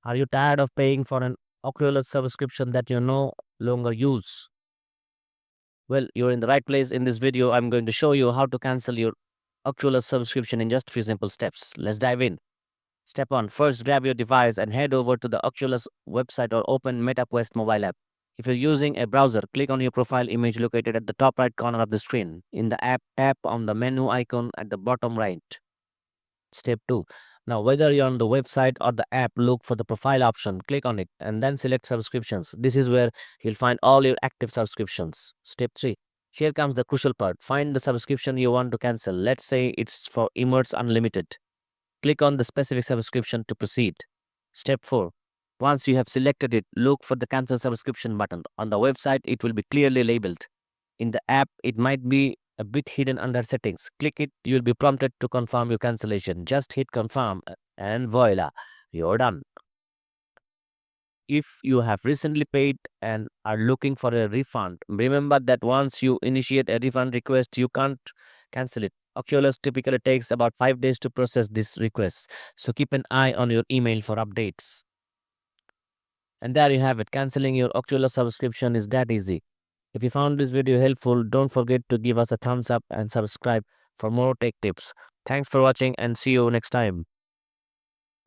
Are you tired of paying for an Oculus subscription that you no longer use? Well, you're in the right place. In this video, I'm going to show you how to cancel your Oculus subscription in just a few simple steps. Let's dive in. Step 1. First, grab your device and head over to the Oculus website or open MetaQuest mobile app. If you're using a browser, click on your profile image located at the top right corner of the screen. In the app, tap on the menu icon at the bottom right. Step 2. Now, whether you're on the website or the app, look for the profile option, click on it, and then select subscriptions. This is where you'll find all your active subscriptions. Step 3. Here comes the crucial part. Find the subscription you want to cancel. Let's say it's for Immerse Unlimited. Click on the specific subscription to proceed. Step 4. Once you have selected it, look for the cancel subscription button. On the website, it will be clearly labeled. In the app, it might be a bit hidden under settings. Click it, you will be prompted to confirm your cancellation. Just hit confirm and voila, you're done. If you have recently paid and are looking for a refund, remember that once you initiate a refund request, you can't cancel it. Oculus typically takes about 5 days to process this request, so keep an eye on your email for updates. And there you have it. Canceling your Oculus subscription is that easy. If you found this video helpful, don't forget to give us a thumbs up and subscribe for more tech tips. Thanks for watching and see you next time.